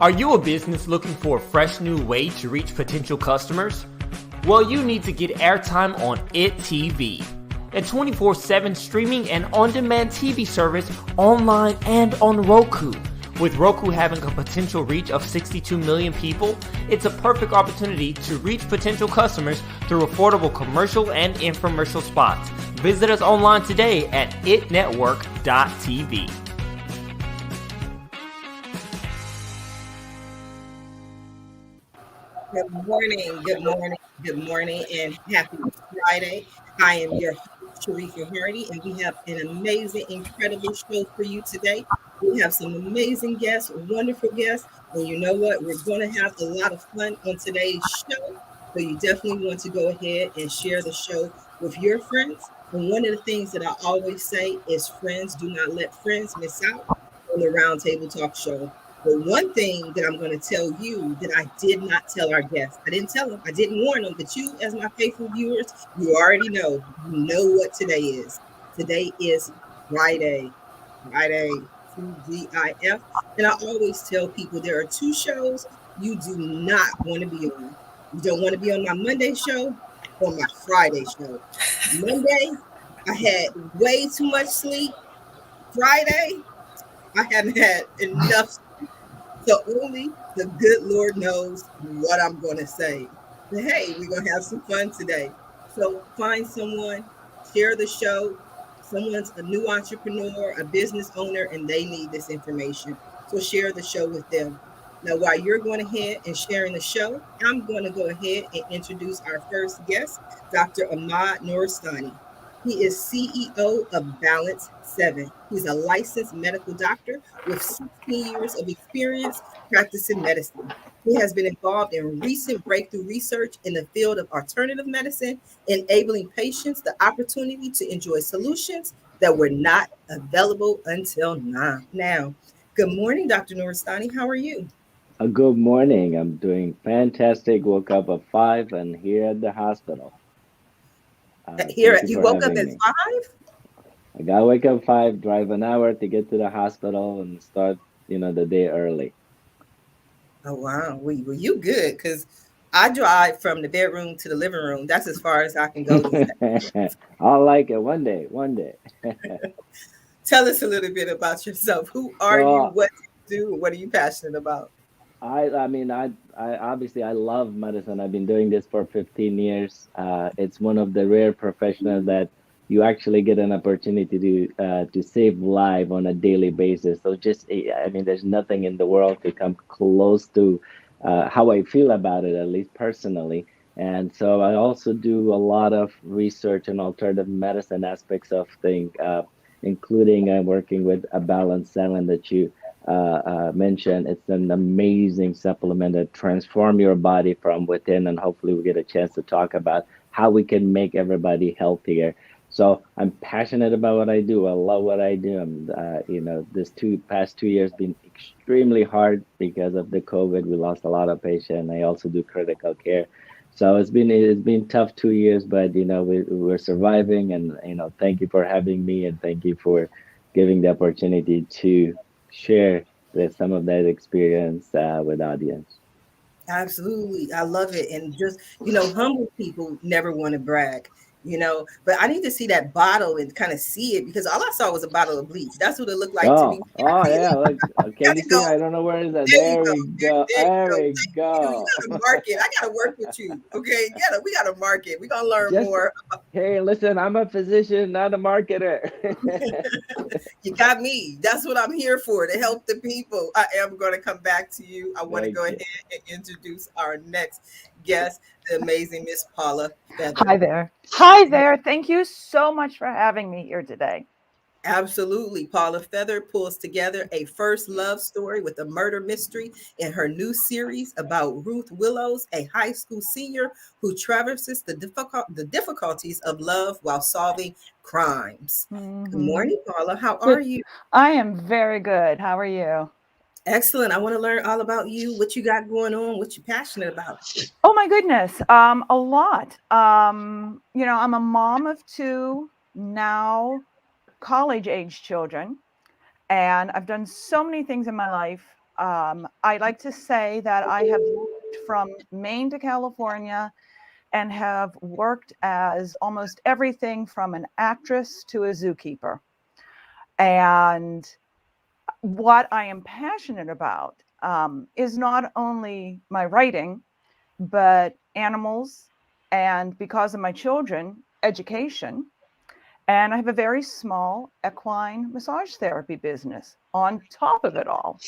Are you a business looking for a fresh new way to reach potential customers? Well, you need to get airtime on IT TV, a 24/7 streaming and on-demand TV service online and on Roku. With Roku having a potential reach of 62 million people, it's a perfect opportunity to reach potential customers through affordable commercial and infomercial spots. Visit us online today at itnetwork.tv. Good morning, good morning, good morning, and happy Friday. I am your host, Sharifah Hardie, and we have an amazing, incredible show for you today. We have some amazing guests, wonderful guests, and you know what? We're going to have a lot of fun on today's show. So you definitely want to go ahead and share the show with your friends. And one of the things that I always say is friends do not let friends miss out on the Roundtable Talk Show. But one thing that I'm going to tell you that I did not tell our guests, I didn't tell them, I didn't warn them, but you, as my faithful viewers, you already know. You know what today is. Today is Friday, TGIF. And I always tell people there are two shows you do not want to be on. You don't want to be on my Monday show or my Friday show. Monday, I had way too much sleep. Friday, I haven't had enough sleep. So only the good Lord knows what I'm going to say. But hey, we're going to have some fun today. So find someone, share the show. Someone's a new entrepreneur, a business owner, and they need this information. So share the show with them. Now, while you're going ahead and sharing the show, I'm going to go ahead and introduce our first guest, Dr. Ahmad Noorsani. He is CEO of Balance 7. He's a licensed medical doctor with 16 years of experience practicing medicine. He has been involved in recent breakthrough research in the field of alternative medicine, enabling patients the opportunity to enjoy solutions that were not available until now. Good morning, Dr. Noorsani. How are you? Good morning. I'm doing fantastic. Woke up at 5 and here at the hospital. Here, Thank you you for woke up having at me. 5? I gotta wake up 5, drive an hour to get to the hospital and start, the day early. Oh, wow. Well, you good, because I drive from the bedroom to the living room. That's as far as I can go these days. I'll like it one day, one day. Tell us a little bit about yourself. Who are you? So What do you do? What are you passionate about? I obviously I love medicine. I've been doing this for 15 years. It's one of the rare professionals that you actually get an opportunity to save life on a daily basis. So there's nothing in the world to come close to how I feel about it, at least personally. And so I also do a lot of research and alternative medicine aspects of things, including working with a balanced selling that you mentioned. It's an amazing supplement that transform your body from within, and hopefully we get a chance to talk about how we can make everybody healthier. So I'm passionate about what I do. I love what I do. This past 2 years been extremely hard because of the COVID. We lost a lot of patients. I also do critical care. So it's been tough 2 years, but we're surviving, and thank you for having me, and thank you for giving the opportunity to share some of that experience with audience. Absolutely. I love it. And just, humble people never want to brag, but I need to see that bottle and kind of see it, because all I saw was a bottle of bleach. That's what it looked like to me. Oh yeah. Look, can you Gotta see? go. I don't know where is that. There you There go. we There, go. there you There go. we Thank you. You go. gotta market. I gotta work with you. Okay. We gotta market. We're gonna learn Just more. hey, listen. I'm a physician, not a marketer. You got me. That's what I'm here for, to help the people. I am going to come back to you. I want to Thank go ahead you. and introduce our next guest, the amazing Miss Paula Hi Feather. there. Hi there. Thank you so much for having me here today. Absolutely. Paula Feather pulls together a first love story with a murder mystery in her new series about Ruth Willows, a high school senior who traverses the difficulties of love while solving crimes. Good Hmm. morning, Paula. How are Good. you? I am very good. How are you? Excellent. I want to learn all about you, what you got going on, what you're passionate about. Oh my goodness. A lot. I'm a mom of two now college age children, and I've done so many things in my life. I like to say that I have moved from Maine to California and have worked as almost everything from an actress to a zookeeper. And what I am passionate about is not only my writing, but animals, and because of my children, education. And I have a very small equine massage therapy business on top of it all.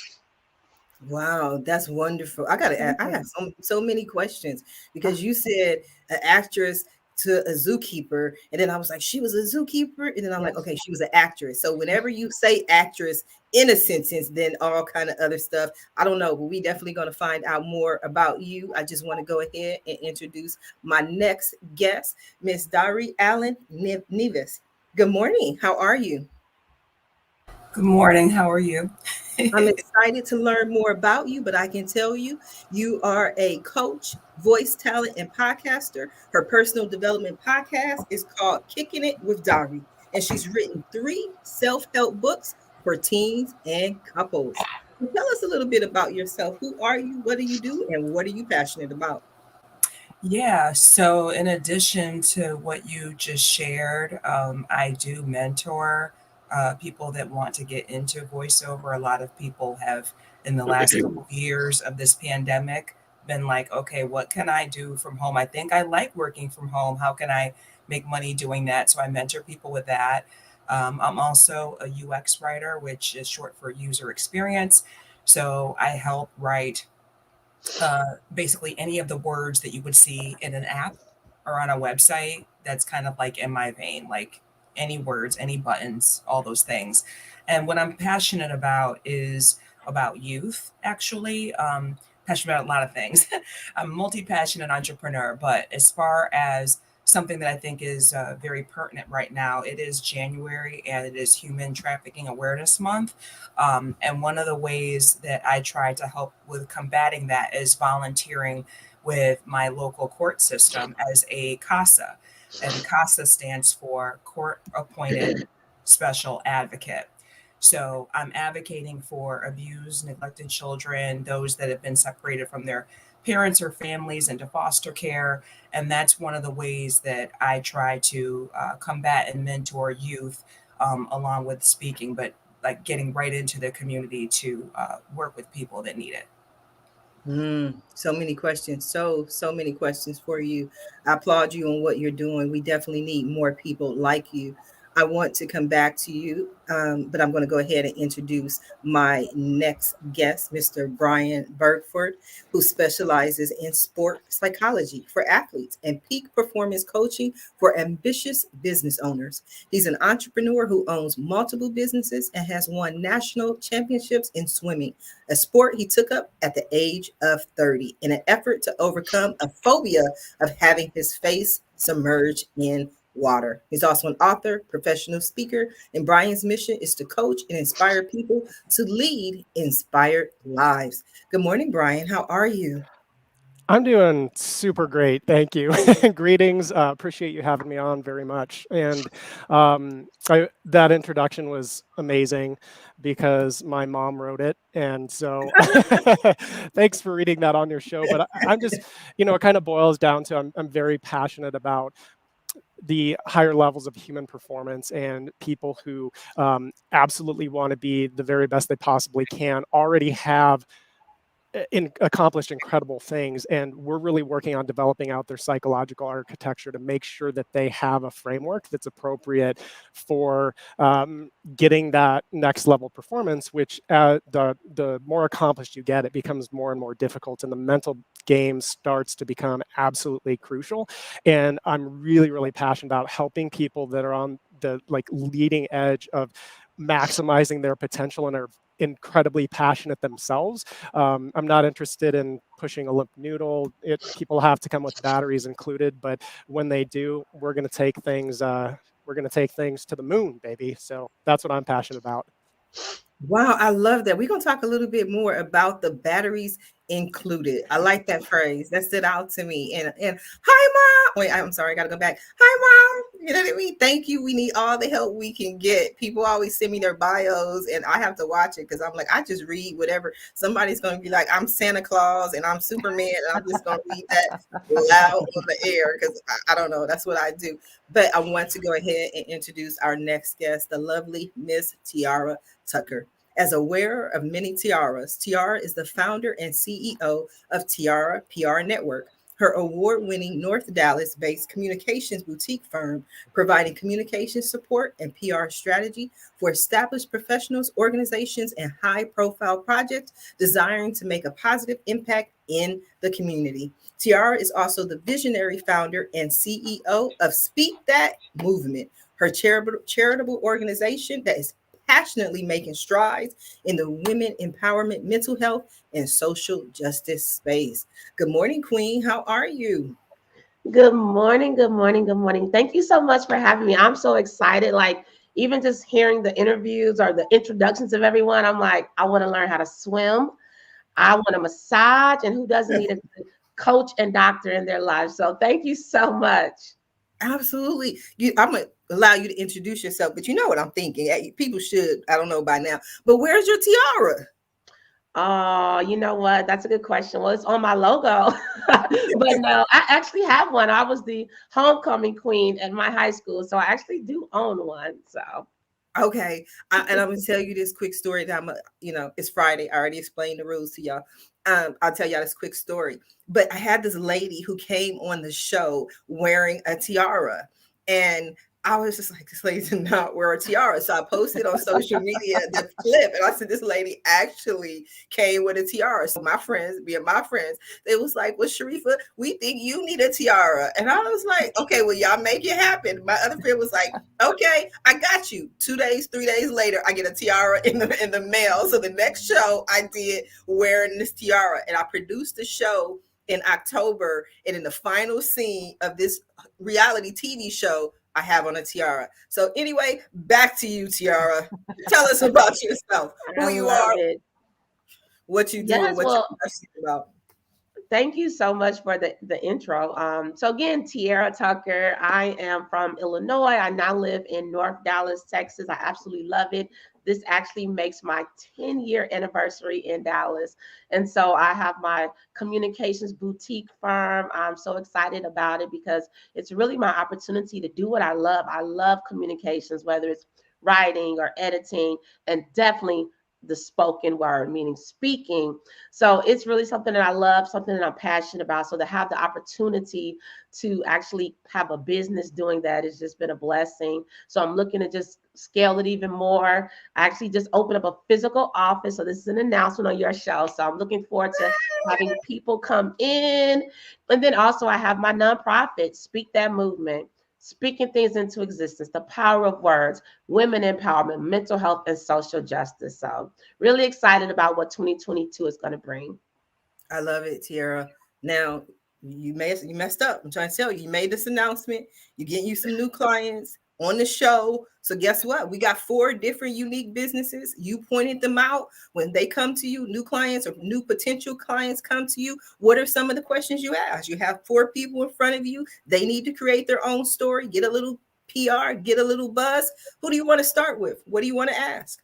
Wow, that's wonderful. I have so many questions because you said an actress to a zookeeper, and then I was like, she was a zookeeper, and then I'm like, Yes. okay, she was an actress. So whenever you say actress in a sentence, then all kind of other stuff, I don't know, but we definitely going to find out more about you. I just want to go ahead and introduce my next guest, Miss Darie Allen Nevis. Good morning. How are you? Good morning. How are you? I'm excited to learn more about you, but I can tell you, you are a coach, voice talent, and podcaster. Her personal development podcast is called Kicking It with Darie, and she's written 3 self-help books for teens and couples. So tell us a little bit about yourself. Who are you? What do you do? And what are you passionate about? Yeah, so in addition to what you just shared, I do mentor people that want to get into voiceover. A lot of people have, in the last couple of years of this pandemic, been like, okay, what can I do from home? I think I like working from home. How can I make money doing that? So I mentor people with that. I'm also a UX writer, which is short for user experience. So I help write basically any of the words that you would see in an app or on a website. That's kind of like in my vein, like any words, any buttons, all those things. And what I'm passionate about is about youth, actually. Passionate about a lot of things. I'm a multi-passionate entrepreneur, but as far as something that I think is very pertinent right now, it is January and it is Human Trafficking Awareness Month. And one of the ways that I try to help with combating that is volunteering with my local court system as a CASA. And CASA stands for Court Appointed Special Advocate. So I'm advocating for abused, neglected children, those that have been separated from their parents or families into foster care. And that's one of the ways that I try to combat and mentor youth along with speaking, but like getting right into the community to work with people that need it. So many questions. So many questions for you. I applaud you on what you're doing. We definitely need more people like you. I want to come back to you, but I'm going to go ahead and introduce my next guest, Mr. Brian Burkford, who specializes in sport psychology for athletes and peak performance coaching for ambitious business owners. He's an entrepreneur who owns multiple businesses and has won national championships in swimming, a sport he took up at the age of 30 in an effort to overcome a phobia of having his face submerged in water. He's also an author, professional speaker, and Brian's mission is to coach and inspire people to lead inspired lives. Good morning, Brian. How are you? I'm doing super great. Thank you. Greetings. Appreciate you having me on very much. And that introduction was amazing because my mom wrote it. And so thanks for reading that on your show. But I'm just, it kind of boils down to I'm very passionate about the higher levels of human performance and people who absolutely want to be the very best they possibly can already have accomplished incredible things, and we're really working on developing out their psychological architecture to make sure that they have a framework that's appropriate for getting that next level performance, which the more accomplished you get, it becomes more and more difficult, and the mental game starts to become absolutely crucial. And I'm really, really passionate about helping people that are on the leading edge of maximizing their potential and are incredibly passionate themselves. I'm not interested in pushing a limp noodle. People have to come with batteries included, but when they do, we're going to take things. We're going to take things to the moon, baby. So that's what I'm passionate about. Wow, I love that. We're going to talk a little bit more about the batteries included. I like that phrase. That stood out to me. And hi, mom. Wait, I'm sorry. I got to go back. Hi, You know what I mean? Thank you. We need all the help we can get. People always send me their bios and I have to watch it because I'm like, I just read whatever. Somebody's going to be like, I'm Santa Claus and I'm Superman. And I'm just going to read that loud on the air because I don't know. That's what I do. But I want to go ahead and introduce our next guest, the lovely Miss Tiara Tucker. As a wearer of many tiaras, Tiara is the founder and CEO of Tiara PR Network. Her award-winning North Dallas-based communications boutique firm, providing communication support and PR strategy for established professionals, organizations, and high-profile projects desiring to make a positive impact in the community. Tiara is also the visionary founder and CEO of Speak That Movement, her charitable organization that is passionately making strides in the women empowerment, mental health, and social justice space. Good morning, Queen. How are you? Good morning, good morning, good morning. Thank you so much for having me. I'm so excited. Like, even just hearing the interviews or the introductions of everyone, I'm like, I want to learn how to swim. I want a massage, and who doesn't need a coach and doctor in their life? So thank you so much. Absolutely. I'm going to allow you to introduce yourself, but you know what I'm thinking. People should, I don't know by now, but where's your tiara? Oh, you know what? That's a good question. Well, it's on my logo. But no, I actually have one. I was the homecoming queen at my high school. So I actually do own one. So okay. And I'm going to tell you this quick story that it's Friday. I already explained the rules to y'all. I'll tell y'all this quick story. But I had this lady who came on the show wearing a tiara. And I was just like, this lady did not wear a tiara. So I posted on social media the clip. And I said, this lady actually came with a tiara. So my friends, they was like, well, Sharifah, we think you need a tiara. And I was like, okay, well, y'all make it happen. My other friend was like, okay, I got you. 2 days, 3 days later, I get a tiara in the mail. So the next show I did wearing this tiara. And I produced the show in October. And in the final scene of this reality TV show, I have on a tiara. So anyway, back to you, Tiara. Tell us about yourself, who you are, what you do, and what you're passionate about. Thank you so much for the intro. So again, Tiara Tucker. I am from Illinois. I now live in North Dallas, Texas. I absolutely love it. This actually makes my 10-year anniversary in Dallas. And so I have my communications boutique firm. I'm so excited about it because it's really my opportunity to do what I love. I love communications, whether it's writing or editing, and definitely the spoken word, meaning speaking. So it's really something that I love, something that I'm passionate about. So to have the opportunity to actually have a business doing that has just been a blessing. So I'm looking to just scale it even more. I actually just opened up a physical office. So this is an announcement on your show. So I'm looking forward to having people come in. And then also I have my nonprofit, Speak That Movement. Speaking things into existence, the power of words, women empowerment, mental health, and social justice. So really excited about what 2022 is going to bring. I love it, Tiara. Now, you messed up. I'm trying to tell you, you made this announcement. You're getting you some new clients on the show. So guess what? We got 4 different unique businesses. You pointed them out. When they come to you, new clients or new potential clients come to you, what are some of the questions you ask? You have 4 people in front of you. They need to create their own story, get a little PR, get a little buzz. Who do you want to start with? What do you want to ask?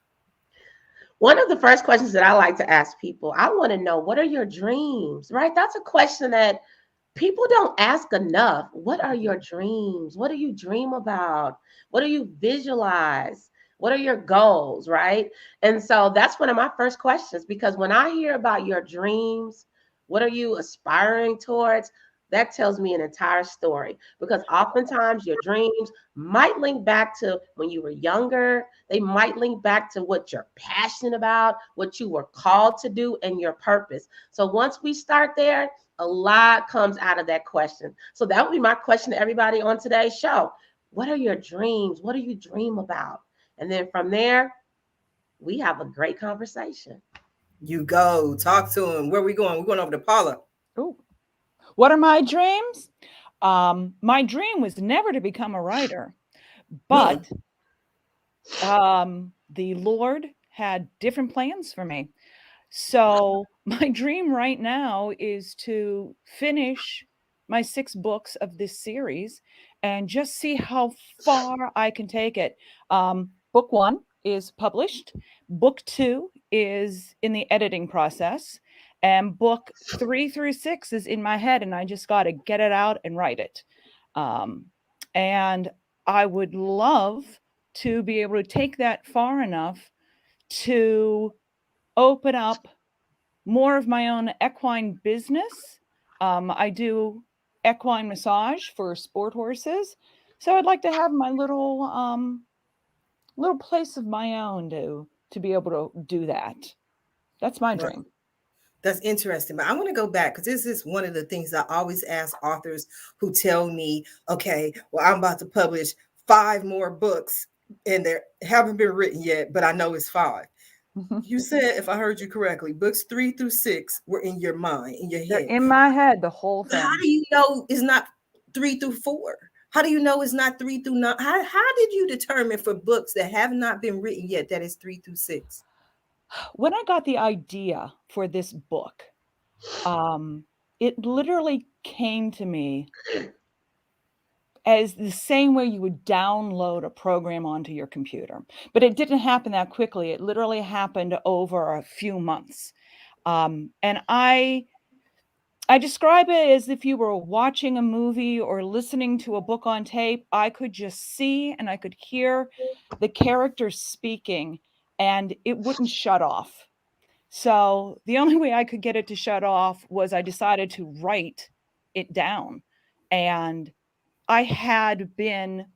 One of the first questions that I like to ask people, I want to know, what are your dreams, right? That's a question that people don't ask enough. What are your dreams? What do you dream about? What do you visualize? What are your goals, right? And so that's one of my first questions, because when I hear about your dreams, what are you aspiring towards? That tells me an entire story, because oftentimes your dreams might link back to when you were younger. They might link back to what you're passionate about, what you were called to do, and your purpose. So once we start there, a lot comes out of that question. So that would be my question to everybody on today's show. What are your dreams? What do you dream about? And then from there, we have a great conversation. You go. Talk to him. Where are we going? We're going over to Paula. Oh, what are my dreams? My dream was never to become a writer, but the Lord had different plans for me. So my dream right now is to finish my 6 books of this series and just see how far I can take it. Book 1 is published. Book 2 is in the editing process. And book 3 through 6 is in my head, and I just got to get it out and write it. And I would love to be able to take that far enough to open up more of my own equine business. I do equine massage for sport horses. So I'd like to have my little place of my own to be able to do that. That's my dream. That's interesting. But I want to go back because this is one of the things I always ask authors who tell me, okay, well, I'm about to publish 5 more books and they haven't been written yet, but I know it's 5. You said, if I heard you correctly, books 3 through 6 were in your mind, in your head. They're in my head, the whole thing. How do you know it's not 3 through 4? How do you know it's not 3 through 9? How did you determine for books that have not been written yet that it's 3 through 6? When I got the idea for this book, it literally came to me as the same way you would download a program onto your computer. But it didn't happen that quickly. It literally happened over a few months. And I describe it as if you were watching a movie or listening to a book on tape. I could just see and I could hear the characters speaking, and it wouldn't shut off. So the only way I could get it to shut off was I decided to write it down. And I had been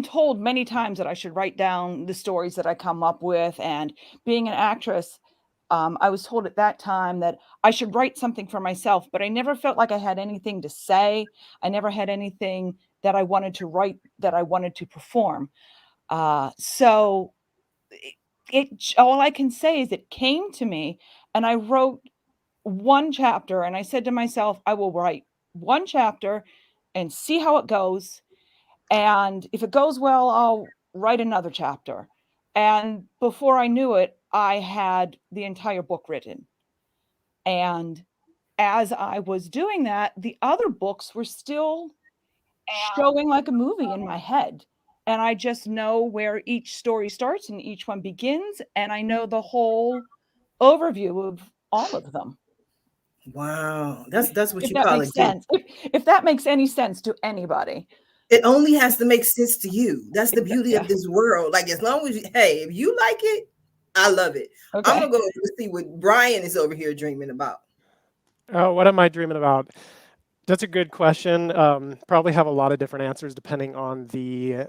told many times that I should write down the stories that I come up with. And being an actress, I was told at that time that I should write something for myself, but I never felt like I had anything to say. I never had anything that I wanted to write, that I wanted to perform. So all I can say is it came to me, and I wrote 1 chapter, and I said to myself, I will write 1 chapter and see how it goes. And if it goes well, I'll write another chapter. And before I knew it, I had the entire book written. And as I was doing that, the other books were still showing like a movie in my head. And I just know where each story starts and each one begins. And I know the whole overview of all of them. Wow. That's what If you that call makes it. sense. If that makes any sense to anybody. It only has to make sense to you. That's the beauty Yeah. of this world. Like, as long as if you like it, I love it. Okay. I'm gonna go see what Brian is over here dreaming about. Oh, what am I dreaming about? That's a good question. Probably have a lot of different answers depending on the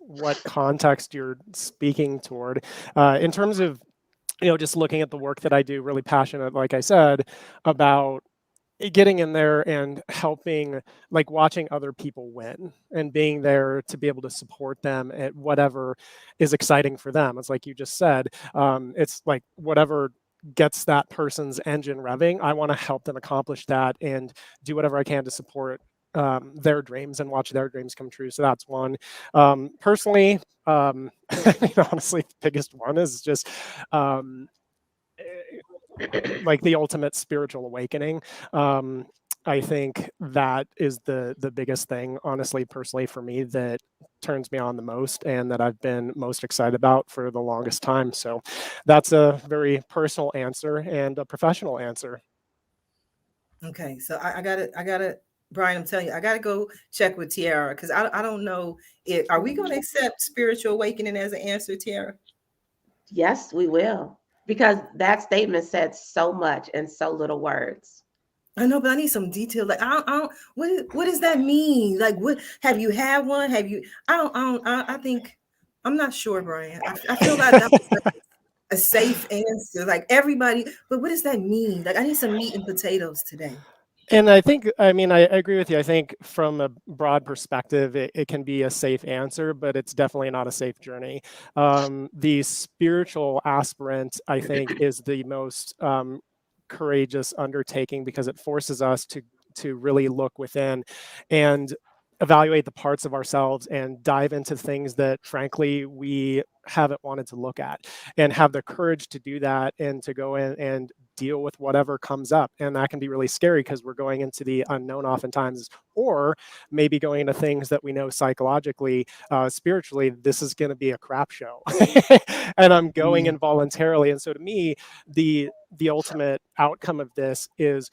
what context you're speaking toward. In terms of, just looking at the work that I do, really passionate, like I said, about getting in there and helping, like watching other people win and being there to be able to support them at whatever is exciting for them. It's like you just said, it's like whatever gets that person's engine revving, I want to help them accomplish that and do whatever I can to support their dreams and watch their dreams come true. So that's one. Personally, honestly, the biggest one is just like the ultimate spiritual awakening. I think that is the biggest thing, honestly, personally, for me, that turns me on the most and that I've been most excited about for the longest time. So that's a very personal answer and a professional answer. Okay, so I gotta, Brian, I'm telling you, I gotta go check with Tiara because I don't know if are we gonna accept spiritual awakening as an answer, Tiara? Yes, we will. Because that statement said so much in so little words. I know, but I need some detail. Like, I don't what does that mean? Like, what have you had one? Have you? I think I'm not sure, Brian. I feel like that was like a safe answer. Like everybody, but what does that mean? Like, I need some meat and potatoes today. And I think, I agree with you. I think from a broad perspective, it can be a safe answer, but it's definitely not a safe journey. The spiritual aspirant, I think, is the most courageous undertaking because it forces us to really look within and evaluate the parts of ourselves and dive into things that, frankly, we haven't wanted to look at, and have the courage to do that and to go in and deal with whatever comes up. And that can be really scary because we're going into the unknown oftentimes, or maybe going into things that we know psychologically, spiritually, this is going to be a crap show. And I'm going involuntarily. And so to me, the ultimate outcome of this is,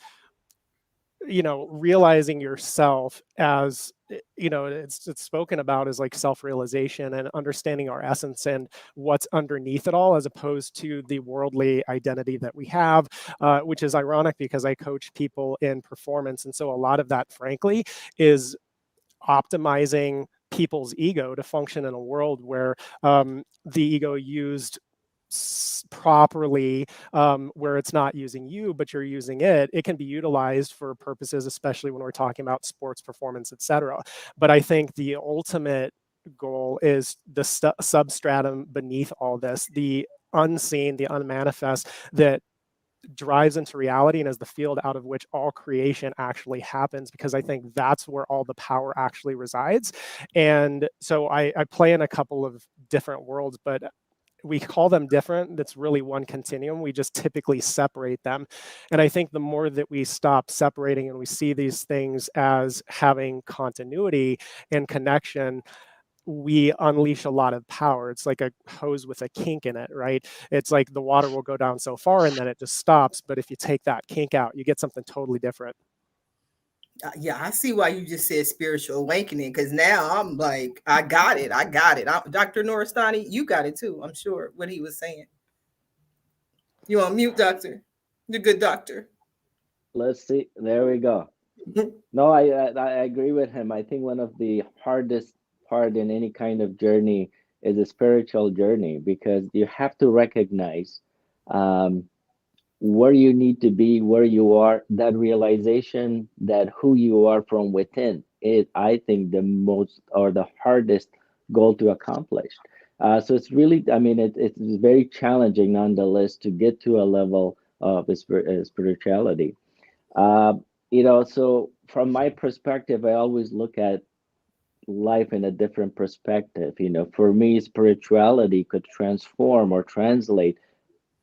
realizing yourself as, it's spoken about as like self-realization and understanding our essence and what's underneath it all, as opposed to the worldly identity that we have, which is ironic because I coach people in performance. And so a lot of that, frankly, is optimizing people's ego to function in a world where the ego used properly, where it's not using you but you're using it can be utilized for purposes, especially when we're talking about sports performance, etc. But I think the ultimate goal is the substratum beneath all this, the unseen, the unmanifest, that drives into reality and is the field out of which all creation actually happens, because I think that's where all the power actually resides. And so I play in a couple of different worlds, but we call them different. That's really one continuum. We just typically separate them. And I think the more that we stop separating and we see these things as having continuity and connection, we unleash a lot of power. It's like a hose with a kink in it, right? It's like the water will go down so far and then it just stops. But if you take that kink out, you get something totally different. Yeah, I see why you just said spiritual awakening, because now I'm like, I got it. Dr. Noorsani, you got it too, I'm sure, what he was saying. You on mute, doctor? The good doctor. Let's see. There we go. No, I agree with him. I think one of the hardest part in any kind of journey is a spiritual journey, because you have to recognize where you need to be, where you are. That realization that who you are from within is, I think, the most or the hardest goal to accomplish. So it's really, I mean, it's very challenging nonetheless to get to a level of spirituality. Uh, so from my perspective, I always look at life in a different perspective. For me, spirituality could transform or translate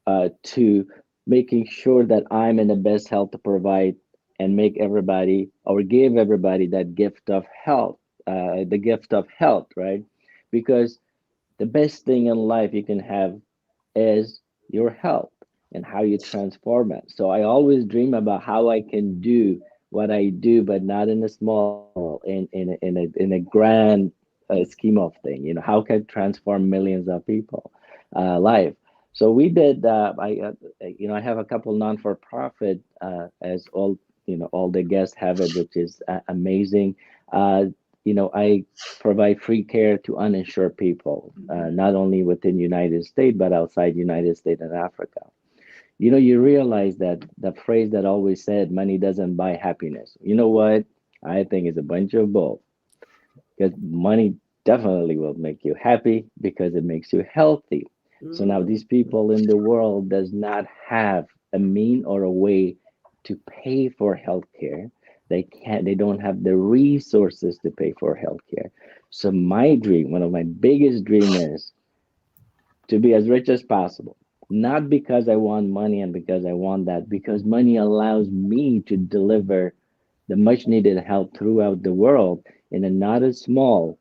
to making sure that I'm in the best health to provide and make everybody or give everybody that gift of health, the gift of health, right? Because the best thing in life you can have is your health and how you transform it. So I always dream about how I can do what I do, but not in a small, in a grand scheme of thing. How can I transform millions of people life? So we did. I have a couple non-for-profit, as all the guests have it, which is amazing. I provide free care to uninsured people, not only within United States but outside United States and Africa. You realize that the phrase that always said money doesn't buy happiness. You know what? I think it's a bunch of bull, because money definitely will make you happy because it makes you healthy. So now these people in the world does not have a mean or a way to pay for healthcare. They don't have the resources to pay for healthcare. So my dream, one of my biggest dream, is to be as rich as possible. Not because I want money and because I want that, because money allows me to deliver the much needed help throughout the world in a not as small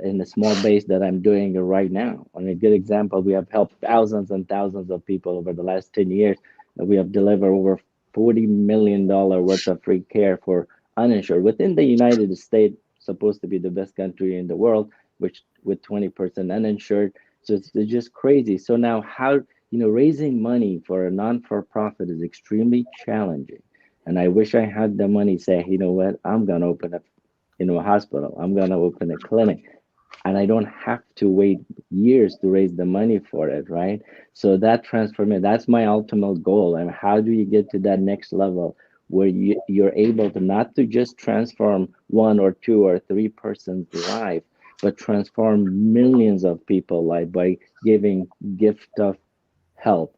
in the small base that I'm doing right now. On a good example, we have helped thousands and thousands of people over the last 10 years. And we have delivered over $40 million worth of free care for uninsured within the United States, supposed to be the best country in the world, which with 20% uninsured. So it's just crazy. So now raising money for a non-for-profit is extremely challenging. And I wish I had the money, say, you know what, I'm going to open a hospital. I'm going to open a clinic. And I don't have to wait years to raise the money for it, right? So that transformation, that's my ultimate goal. And how do you get to that next level where you're able to not to just transform one or two or three persons' life, but transform millions of people's life by giving gift of health.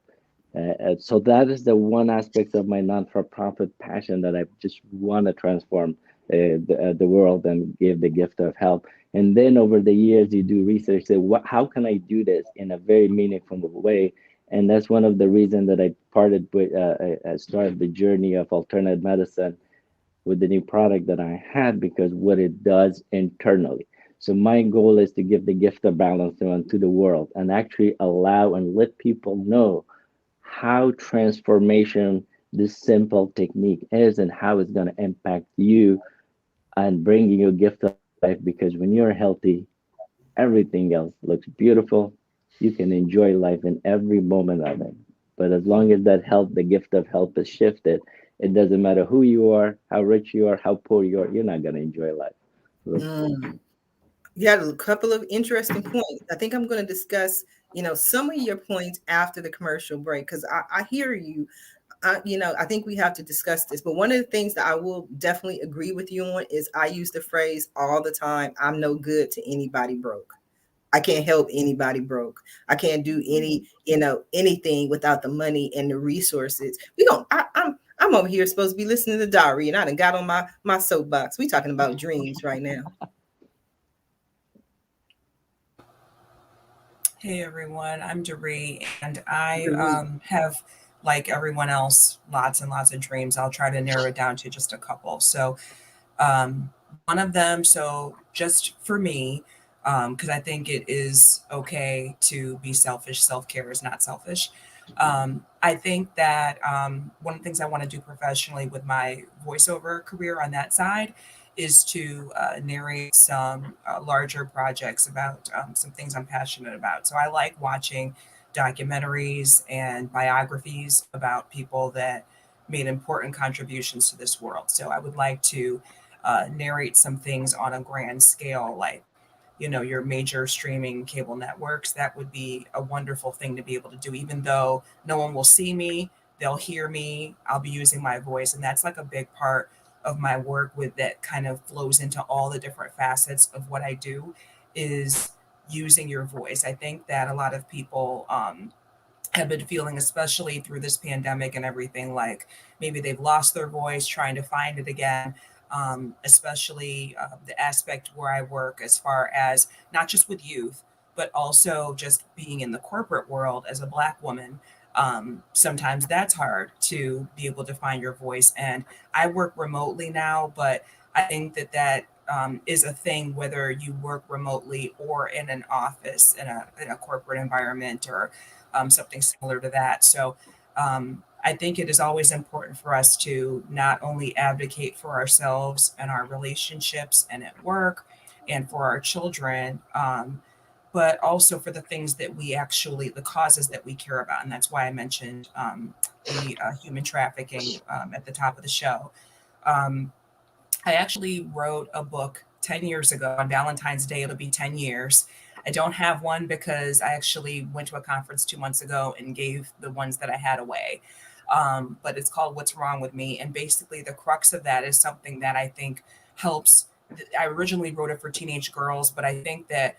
So that is the one aspect of my non-for-profit passion that I just want to transform the world and give the gift of help. And then over the years, you do research. Say, how can I do this in a very meaningful way? And that's one of the reasons that I parted with, I started the journey of alternative medicine with the new product that I had, because what it does internally. So my goal is to give the gift of balance to the world and actually allow and let people know how transformation this simple technique is and how it's going to impact you and bring you a gift of life. Because when you're healthy, everything else looks beautiful. You can enjoy life in every moment of it. But as long as that health, the gift of health is shifted, it doesn't matter who you are, how rich you are, how poor you are, you're not going to enjoy life. So, Mm. You had a couple of interesting points. I think I'm going to discuss, some of your points after the commercial break, because I hear you. I think we have to discuss this. But one of the things that I will definitely agree with you on is I use the phrase all the time: I'm no good to anybody broke. I can't help anybody broke. I can't do anything without the money and the resources. We don't. I'm over here supposed to be listening to Darie, and I done got on my soapbox. We talking about dreams right now. Hey everyone, I'm Darie, and I have, like everyone else, lots and lots of dreams. I'll try to narrow it down to just a couple. So, one of them, so just for me, because I think it is okay to be selfish. Self care is not selfish. I think that one of the things I want to do professionally with my voiceover career on that side is to narrate some larger projects about some things I'm passionate about. So I like watching documentaries and biographies about people that made important contributions to this world. So I would like to narrate some things on a grand scale, like your major streaming cable networks. That would be a wonderful thing to be able to do, even though no one will see me, they'll hear me, I'll be using my voice. And that's like a big part of my work, with that kind of flows into all the different facets of what I do, is using your voice. I think that a lot of people have been feeling, especially through this pandemic and everything, like maybe they've lost their voice, trying to find it again. Especially the aspect where I work, as far as not just with youth, but also just being in the corporate world as a Black woman. Sometimes that's hard to be able to find your voice. And I work remotely now, but I think that is a thing, whether you work remotely or in an office, in a corporate environment, or something similar to that. So I think it is always important for us to not only advocate for ourselves and our relationships and at work and for our children, but also for the things that the causes that we care about. And that's why I mentioned the human trafficking at the top of the show. Um, I actually wrote a book 10 years ago. On Valentine's Day, it'll be 10 years. I don't have one because I actually went to a conference 2 months ago and gave the ones that I had away. But it's called What's Wrong with Me. And basically, the crux of that is something that I think helps. I originally wrote it for teenage girls, but I think that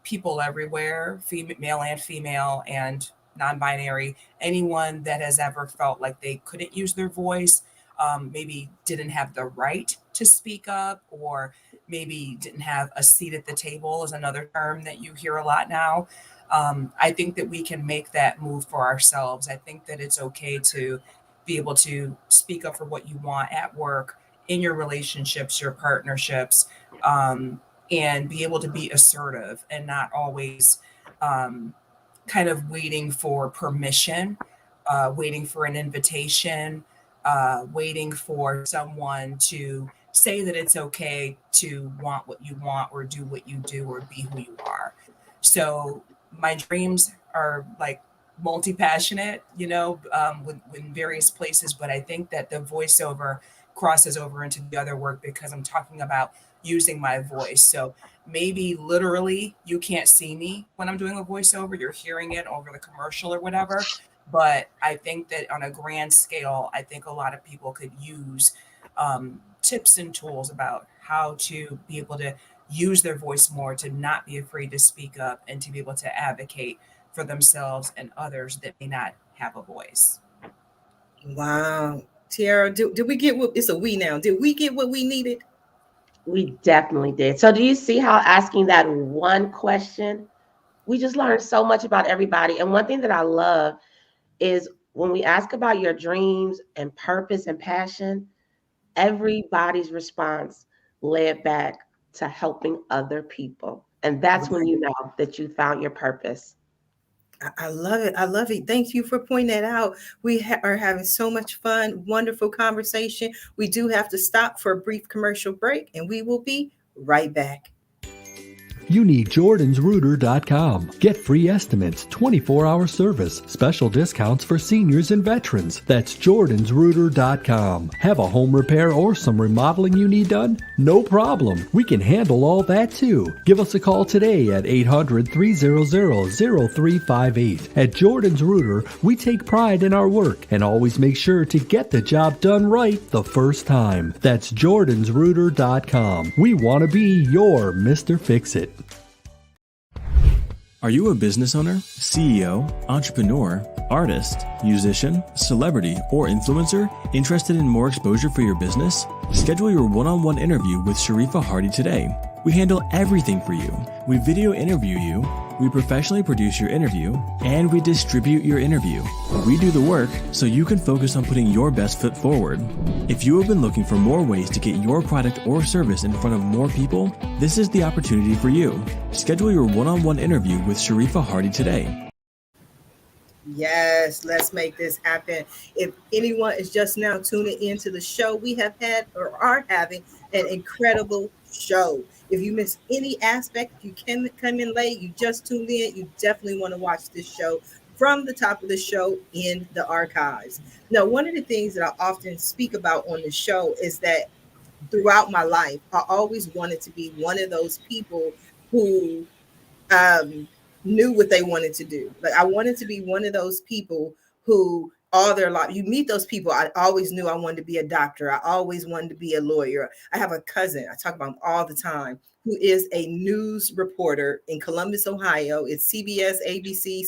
people everywhere, male and female and non binary, anyone that has ever felt like they couldn't use their voice, maybe didn't have the right to speak up, or maybe didn't have a seat at the table, is another term that you hear a lot now. I think that we can make that move for ourselves. I think that it's okay to be able to speak up for what you want at work, in your relationships, your partnerships, and be able to be assertive and not always um, kind of waiting for permission, waiting for an invitation, waiting for someone to say that it's okay to want what you want, or do what you do, or be who you are. So my dreams are like multi-passionate, with various places, but I think that the voiceover crosses over into the other work because I'm talking about using my voice. So maybe literally you can't see me when I'm doing a voiceover, you're hearing it over the commercial or whatever. But I think that on a grand scale, I think a lot of people could use tips and tools about how to be able to use their voice more, to not be afraid to speak up, and to be able to advocate for themselves and others that may not have a voice. Wow. Tiara, did we get what, it's a we now, did we get what we needed? We definitely did. So do you see how asking that one question, we just learned so much about everybody. And one thing that I love is when we ask about your dreams and purpose and passion, everybody's response led back to helping other people. And that's when you know that you found your purpose. I love it. I love it. Thank you for pointing that out. We are having so much fun, wonderful conversation. We do have to stop for a brief commercial break, and we will be right back. You need jordansrooter.com. Get free estimates, 24-hour service, special discounts for seniors and veterans. That's jordansrooter.com. Have a home repair or some remodeling you need done? No problem. We can handle all that too. Give us a call today at 800-300-0358. At Jordan's Rooter, we take pride in our work and always make sure to get the job done right the first time. That's jordansrooter.com. We want to be your Mr. Fix-It. Are you a business owner, CEO, entrepreneur, artist, musician, celebrity, or influencer interested in more exposure for your business? Schedule your one-on-one interview with Sharifah Hardie today. We handle everything for you. We video interview you, we professionally produce your interview, and we distribute your interview. We do the work so you can focus on putting your best foot forward. If you have been looking for more ways to get your product or service in front of more people, this is the opportunity for you. Schedule your one-on-one interview with Sharifah Hardie today. Yes, let's make this happen. If anyone is just now tuning into the show, we have had or are having an incredible show. If you miss any aspect, if you can come in late, you just tuned in, you definitely want to watch this show from the top of the show in the archives. Now, one of the things that I often speak about on the show is that throughout my life, I always wanted to be one of those people who knew what they wanted to do. Like I wanted to be one of those people who all their life, you meet those people. I always knew I wanted to be a doctor. I always wanted to be a lawyer. I have a cousin, I talk about him all the time, who is a news reporter in Columbus, Ohio. It's CBS, ABC,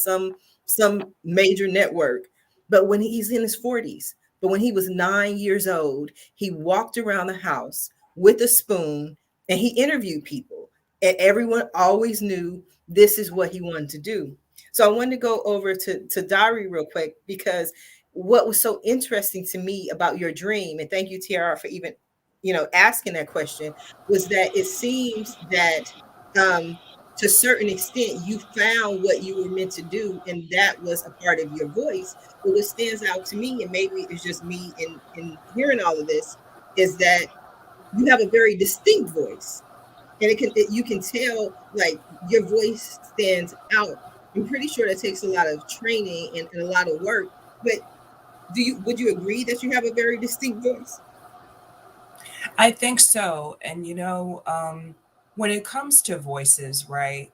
some major network. But when he's in his 40s, but when he was 9 years old, he walked around the house with a spoon and he interviewed people. And everyone always knew this is what he wanted to do. So I wanted to go over to Darie real quick, because what was so interesting to me about your dream, and thank you, Tiara, for even, asking that question, was that it seems that to a certain extent, you found what you were meant to do, and that was a part of your voice. But what stands out to me, and maybe it's just me in hearing all of this, is that you have a very distinct voice. And you can tell, like, your voice stands out. I'm pretty sure that takes a lot of training and a lot of work. But would you agree that you have a very distinct voice? I think so. And, when it comes to voices, right,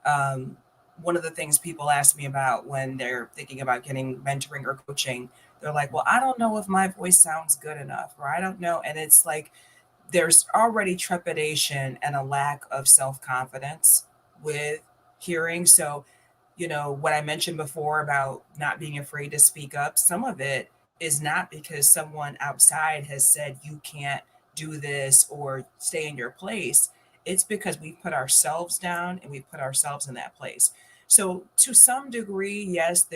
one of the things people ask me about when they're thinking about getting mentoring or coaching, they're like, well, I don't know if my voice sounds good enough, or I don't know. And it's like, there's already trepidation and a lack of self-confidence with hearing. So, what I mentioned before about not being afraid to speak up, some of it is not because someone outside has said you can't do this or stay in your place. It's because we put ourselves down and we put ourselves in that place. So to some degree, yes,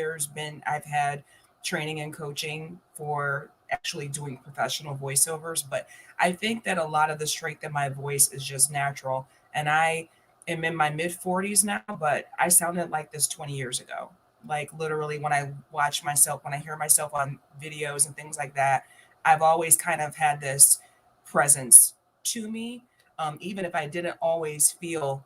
I've had training and coaching for actually doing professional voiceovers, but I think that a lot of the strength in my voice is just natural. And I am in my mid 40s now, but I sounded like this 20 years ago. Like literally when I hear myself on videos and things like that, I've always kind of had this presence to me. Even if I didn't always feel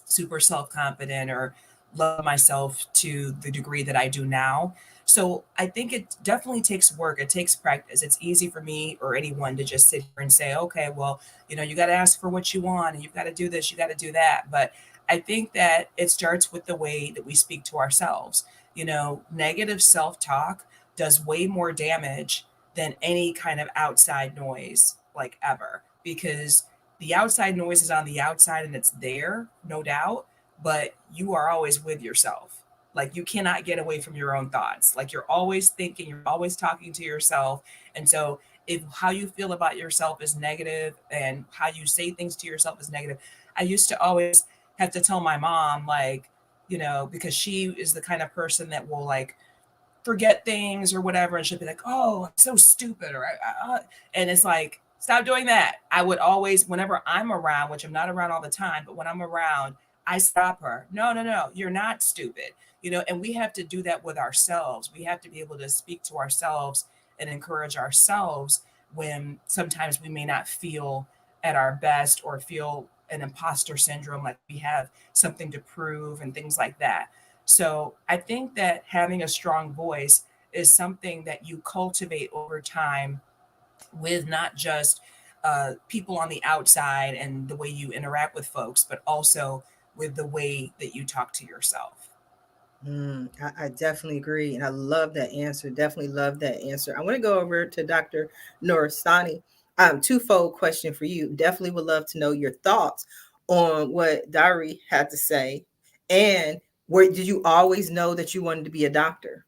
super self-confident or love myself to the degree that I do now. So I think it definitely takes work. It takes practice. It's easy for me or anyone to just sit here and say, okay, well, you got to ask for what you want and you've got to do this, you got to do that. But I think that it starts with the way that we speak to ourselves. Negative self-talk does way more damage than any kind of outside noise, like ever, because the outside noise is on the outside and it's there, no doubt, but you are always with yourself. Like you cannot get away from your own thoughts. Like you're always thinking, you're always talking to yourself. And so if how you feel about yourself is negative and how you say things to yourself is negative, I used to always have to tell my mom, like, you know, because she is the kind of person that will like forget things or whatever, and she'll be like, "Oh, I'm so stupid," or and it's like, stop doing that. I would always, whenever I'm around, which I'm not around all the time, but when I'm around, I stop her. No, no, no, you're not stupid. You know, and we have to do that with ourselves. We have to be able to speak to ourselves and encourage ourselves when sometimes we may not feel at our best or feel an imposter syndrome, like we have something to prove and things like that. So I think that having a strong voice is something that you cultivate over time with not just people on the outside and the way you interact with folks, but also with the way that you talk to yourself. I definitely agree. And I love that answer. Definitely love that answer. I want to go over to Dr. Noorsani. Twofold question for you. Definitely would love to know your thoughts on what Darie had to say. And where did you always know that you wanted to be a doctor?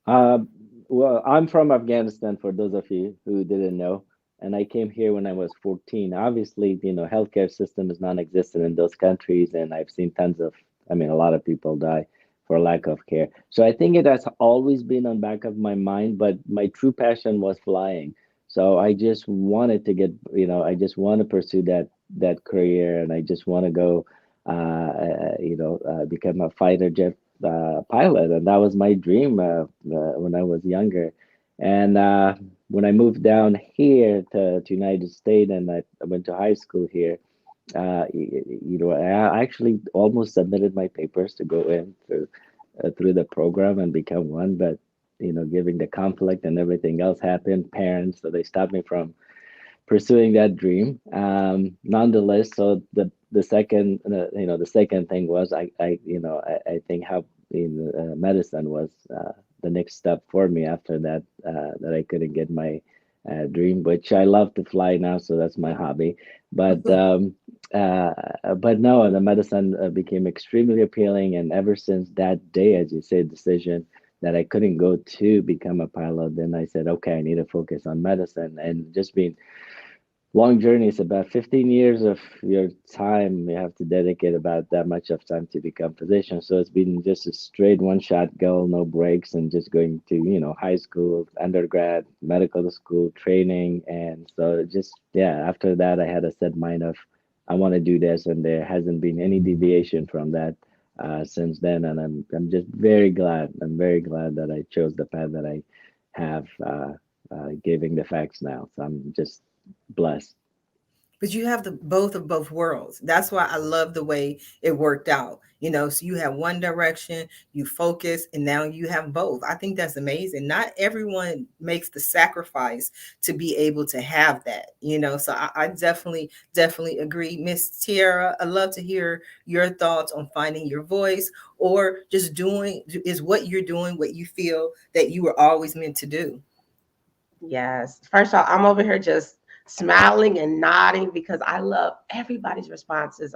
Uh, well, I'm from Afghanistan, for those of you who didn't know, and I came here when I was 14. Obviously, you know, healthcare system is non-existent in those countries, and I've seen tons of, I mean, a lot of people die for lack of care. So I think it has always been on back of my mind, but my true passion was flying. So I just wanted to get, you know, I just want to pursue that career, and I just want to go, become a fighter jet pilot, and that was my dream when I was younger. And when I moved down here to United States, and I went to high school here, I actually almost submitted my papers to go in through the program and become one, but you know, given the conflict and everything else happened, parents, so they stopped me from pursuing that dream. Nonetheless, so the second the second thing was I think how medicine was the next step for me after that that I couldn't get my dream, which I love to fly now, so that's my hobby. But no, the medicine became extremely appealing, and ever since that day, as you say, decision that I couldn't go to become a pilot, then I said, okay, I need to focus on medicine, and just being long journey is about 15 years of your time. You have to dedicate about that much of time to become physician. So it's been just a straight one shot goal, no breaks, and just going to, you know, high school, undergrad, medical school, training. And so just, yeah, after that, I had a set mind of, I want to do this. And there hasn't been any deviation from that since then. And I'm just very glad. I'm very glad that I chose the path that I have, giving the facts now. So I'm just blessed. But you have the both of both worlds. That's why I love the way it worked out. You know, so you have one direction, you focus, and now you have both. I think that's amazing. Not everyone makes the sacrifice to be able to have that, you know. So I definitely agree. Miss Tiara, I'd love to hear your thoughts on finding your voice or just doing is what you're doing, what you feel that you were always meant to do. Yes. First of all, I'm over here just smiling and nodding because I love everybody's responses.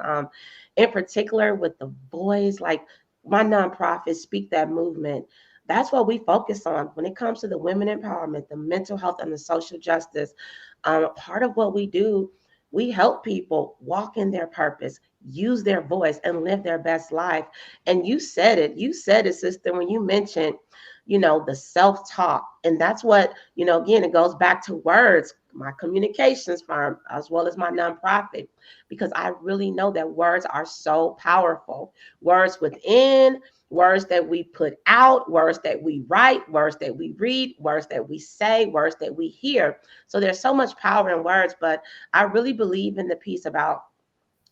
In particular with the boys, like my nonprofit, Speak That Movement. That's what we focus on when it comes to the women empowerment, the mental health, and the social justice. Part of what we do, we help people walk in their purpose, use their voice, and live their best life. And you said it. You said it, sister, when you mentioned, you know, the self-talk. And that's what, you know, again, it goes back to words, my communications firm, as well as my nonprofit, because I really know that words are so powerful. Words within, words that we put out, words that we write, words that we read, words that we say, words that we hear. So there's so much power in words, but I really believe in the piece about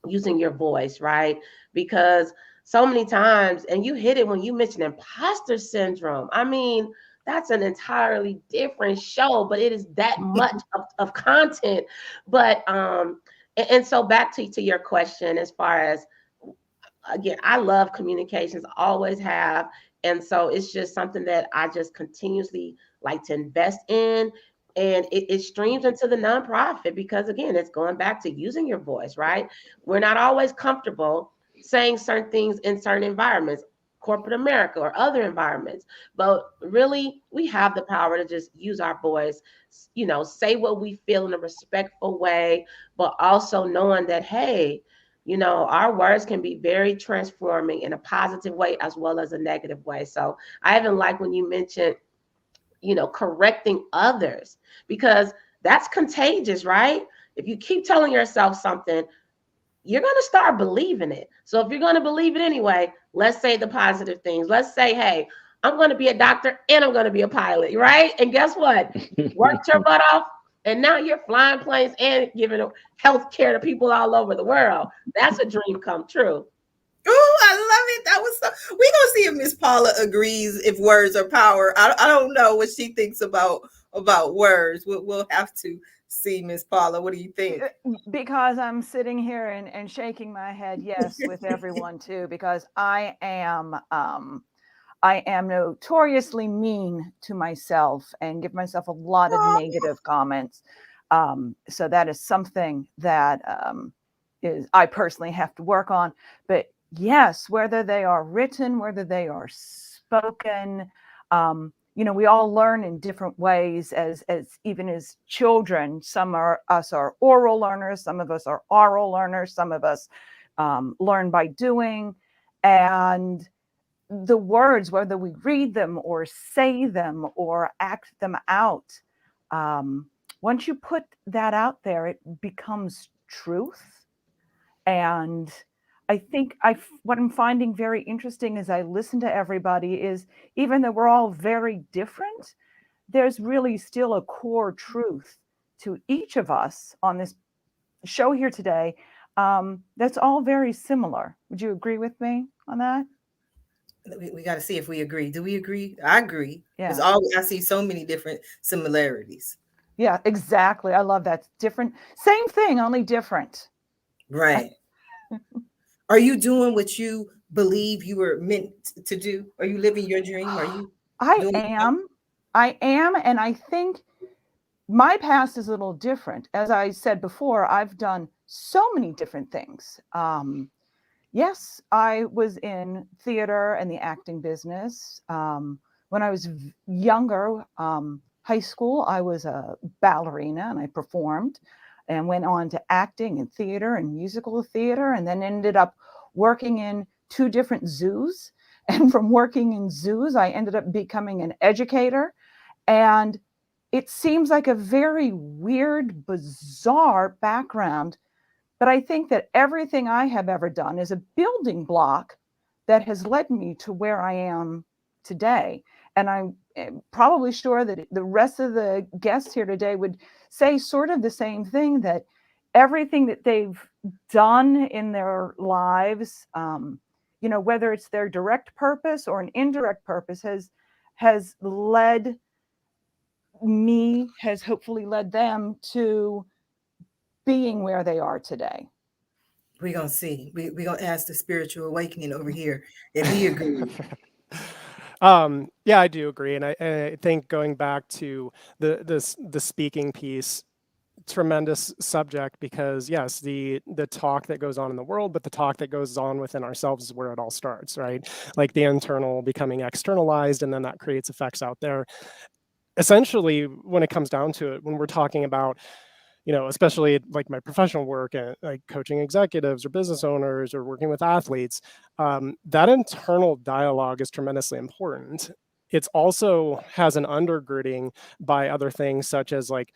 using your voice, right? Because so many times, and you hit it when you mentioned imposter syndrome. I mean, that's an entirely different show, but it is that much of content. But and so back to your question, as far as, again, I love communications, always have. And so it's just something that I just continuously like to invest in. And it streams into the nonprofit because, again, it's going back to using your voice, right? We're not always comfortable saying certain things in certain environments. corporate America or other environments. But really, we have the power to just use our voice, say what we feel in a respectful way, but also knowing that, hey, our words can be very transforming in a positive way as well as a negative way. So I even like when you mentioned, correcting others, because that's contagious, right? If you keep telling yourself something, you're going to start believing it. So if you're going to believe it anyway, let's say the positive things. Let's say, hey, I'm going to be a doctor and I'm going to be a pilot, right? And guess what? You worked your butt off, and now you're flying planes and giving health care to people all over the world. That's a dream come true. Oh, I love it. That was so. We gonna see if Miss Paula agrees if words are power. I don't know what she thinks about words. We'll have to see, Miss Paula. What do you think? Because I'm sitting here and shaking my head yes with everyone too, because I am notoriously mean to myself and give myself a lot of negative comments. So that is something that is I personally have to work on. But yes, whether they are written, whether they are spoken, we all learn in different ways as even as children. Some are oral learners, some of us are oral learners, some of us learn by doing. And the words, whether we read them or say them or act them out, once you put that out there, it becomes truth. And I think what I'm finding very interesting as I listen to everybody is, even though we're all very different, there's really still a core truth to each of us on this show here today. That's all very similar. Would you agree with me on that? We got to see if we agree. Do we agree? I agree. Yeah. Because I see so many different similarities. Yeah, exactly. I love that. Different, same thing, only different. Right. Are you doing what you believe you were meant to do? Are you living your dream? Are you? I am. And I think my past is a little different. As I said before, I've done so many different things. Yes, I was in theater and the acting business. When I was younger, high school, I was a ballerina and I performed and went on to acting and theater and musical theater, and then ended up working in 2 different zoos. And from working in zoos, I ended up becoming an educator. And it seems like a very weird, bizarre background, but I think that everything I have ever done is a building block that has led me to where I am today. And I'm probably sure that the rest of the guests here today would say sort of the same thing, that everything that they've done in their lives, whether it's their direct purpose or an indirect purpose, has hopefully led them to being where they are today. We're going to see. We're going to ask the spiritual awakening over here if he agrees. Yeah, I do agree. And I think going back to the speaking piece, tremendous subject, because yes, the talk that goes on in the world, but the talk that goes on within ourselves is where it all starts, right? Like the internal becoming externalized, and then that creates effects out there. Essentially, when it comes down to it, when we're talking about, especially like my professional work and like coaching executives or business owners or working with athletes, that internal dialogue is tremendously important. It also has an undergirding by other things, such as like,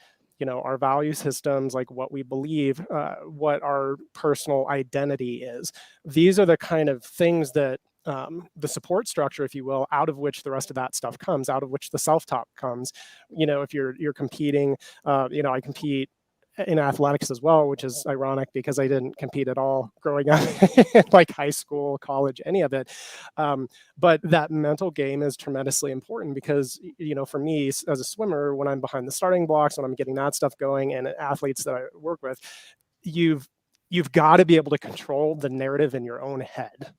our value systems, like what we believe, what our personal identity is. These are the kind of things that the support structure, if you will, out of which the rest of that stuff comes, out of which the self-talk comes. If you're competing, I compete in athletics as well, which is ironic because I didn't compete at all growing up, like high school, college, any of it. But that mental game is tremendously important because, for me as a swimmer, when I'm behind the starting blocks, when I'm getting that stuff going, and athletes that I work with, you've got to be able to control the narrative in your own head.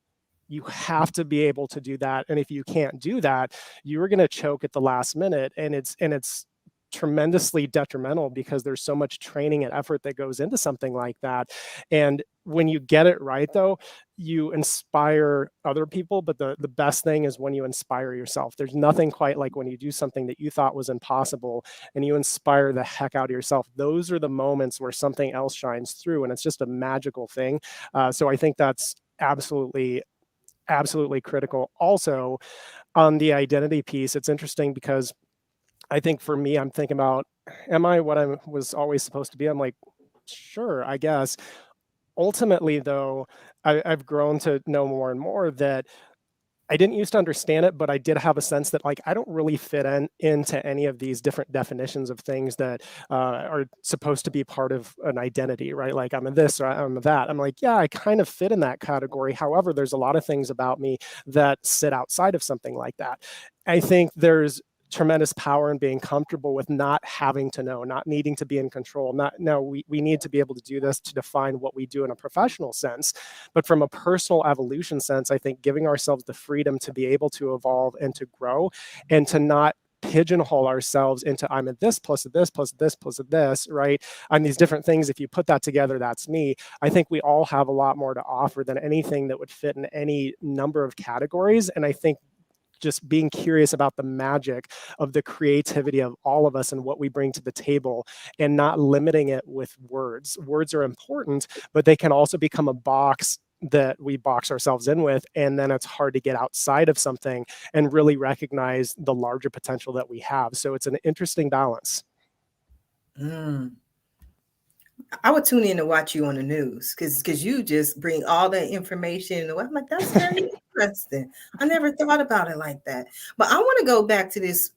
You have to be able to do that. And if you can't do that, you're going to choke at the last minute. And it's tremendously detrimental because there's so much training and effort that goes into something like that. And when you get it right, though, you inspire other people. But the best thing is when you inspire yourself. There's nothing quite like when you do something that you thought was impossible and you inspire the heck out of yourself. Those are the moments where something else shines through, and it's just a magical thing. So I think that's absolutely critical. Also, on the identity piece, it's interesting because I think for me, I'm thinking about, am I what I was always supposed to be? I'm like, sure, I guess. Ultimately, though, I've grown to know more and more that I didn't used to understand it, but I did have a sense that like I don't really fit into any of these different definitions of things that are supposed to be part of an identity, right? Like I'm a this or I'm a that. I'm like, yeah, I kind of fit in that category. However, there's a lot of things about me that sit outside of something like that. I think there's tremendous power in being comfortable with not having to know, not needing to be in control. We need to be able to do this to define what we do in a professional sense. But from a personal evolution sense, I think giving ourselves the freedom to be able to evolve and to grow and to not pigeonhole ourselves into I'm a this plus a this plus a this plus a this, right? I'm these different things. If you put that together, that's me. I think we all have a lot more to offer than anything that would fit in any number of categories. And I think just being curious about the magic of the creativity of all of us and what we bring to the table and not limiting it with words. Words are important, but they can also become a box that we box ourselves in with, and then it's hard to get outside of something and really recognize the larger potential that we have. So it's an interesting balance. I would tune in to watch you on the news because you just bring all that information. I'm like, that's very interesting. I never thought about it like that. But I want to go back to this